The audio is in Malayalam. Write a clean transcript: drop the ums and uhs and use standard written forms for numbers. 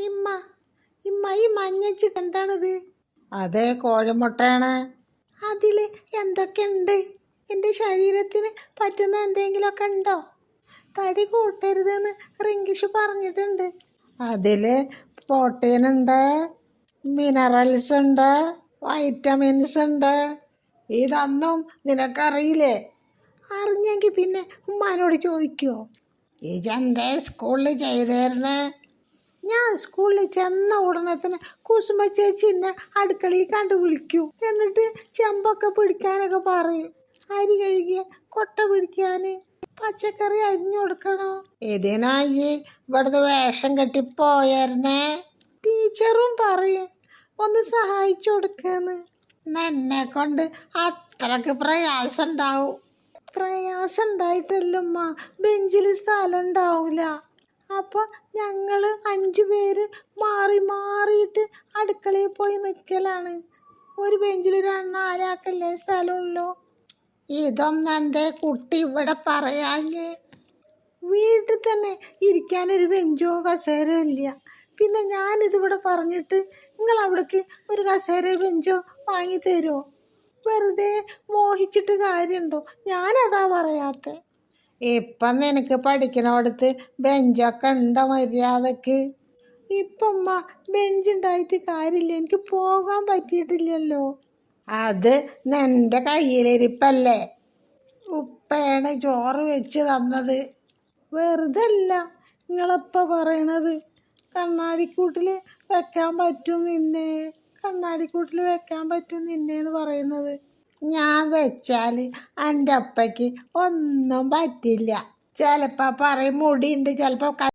ഇമ്മ ഇമ്മ ഈ മഞ്ഞച്ചിട്ട് എന്താണിത്? അതെ, കോഴിമുട്ടയാണ്. അതിൽ എന്തൊക്കെയുണ്ട്? എൻ്റെ ശരീരത്തിന് പറ്റുന്ന എന്തെങ്കിലുമൊക്കെ ഉണ്ടോ? തടി കൂട്ടരുതെന്ന് റിങ്കിഷ് പറഞ്ഞിട്ടുണ്ട്. അതിൽ പ്രോട്ടീൻ ഉണ്ട്, മിനറൽസ് ഉണ്ട്, വൈറ്റമിൻസ് ഉണ്ട്. ഇതൊന്നും നിനക്കറിയില്ലേ? അറിഞ്ഞെങ്കിൽ പിന്നെ ഉമ്മാനോട് ചോദിക്കുമോ? ഇതെന്തേ സ്കൂളിൽ ചെയ്തേർന്ന്? ഞാൻ സ്കൂളിൽ ചെന്ന ഉടനെ തന്നെ കുസുമ ചേച്ചി എന്നെ അടുക്കളയിൽ കണ്ടു വിളിക്കൂ. എന്നിട്ട് ചെമ്പൊക്കെ പിടിക്കാനൊക്കെ പറയും. അരി കഴുകിയ കൊട്ട പിടിക്കാൻ, പച്ചക്കറി അരിഞ്ഞു കൊടുക്കണോ. ഇതിനായി ഇവിടുത്തെ വേഷം കെട്ടിപ്പോയായിരുന്നേ. ടീച്ചറും പറയും ഒന്ന് സഹായിച്ചു കൊടുക്കാന്ന്. എന്നെ കൊണ്ട് അത്രക്ക് പ്രയാസം ഉണ്ടാവും. പ്രയാസം ഉണ്ടായിട്ടല്ലമ്മ, ബെഞ്ചിൽ സ്ഥലം ഉണ്ടാവില്ല. അപ്പോൾ ഞങ്ങൾ 5 പേര് മാറി മാറിയിട്ട് അടുക്കളയിൽ പോയി നിൽക്കലാണ്. ഒരു ബെഞ്ചിൽ 4 ആക്കല്ലേ സ്ഥലമുള്ളൂ. ഇതൊന്നും എൻ്റെ കുട്ടി ഇവിടെ പറയാഞ്ഞ്. വീട്ടിൽ തന്നെ ഇരിക്കാനൊരു ബെഞ്ചോ കസേരയോ ഇല്ല. പിന്നെ ഞാനിതിവിടെ പറഞ്ഞിട്ട് നിങ്ങൾ അവിടേക്ക് ഒരു കസേര ബെഞ്ചോ വാങ്ങി തരുമോ? വെറുതെ മോഹിച്ചിട്ട് കാര്യമുണ്ടോ? ഞാനതാ പറയാത്ത. ഇപ്പം നിനക്ക് പഠിക്കണോടത്ത് ബെഞ്ചൊക്കെ ഉണ്ടോ മര്യാദക്ക്? ഇപ്പം ബെഞ്ചുണ്ടായിട്ട് കാര്യമില്ല, എനിക്ക് പോകാൻ പറ്റിയിട്ടില്ലല്ലോ. അത് നിന്റെ കയ്യിലിരിപ്പല്ലേ. ഉപ്പയാണ് ചോറ് വെച്ച് തന്നത്. വെറുതെ അല്ല നിങ്ങളെപ്പോൾ പറയണത്. കണ്ണാടിക്കൂട്ടിൽ വെക്കാൻ പറ്റും നിന്നെ, കണ്ണാടിക്കൂട്ടിൽ വെക്കാൻ പറ്റും നിന്നേന്ന് പറയുന്നത്. ഞാൻ വെച്ചാൽ എൻ്റെ അപ്പയ്ക്ക് ഒന്നും പറ്റില്ല. ചിലപ്പോൾ പറയും മുടിയുണ്ട്, ചിലപ്പോൾ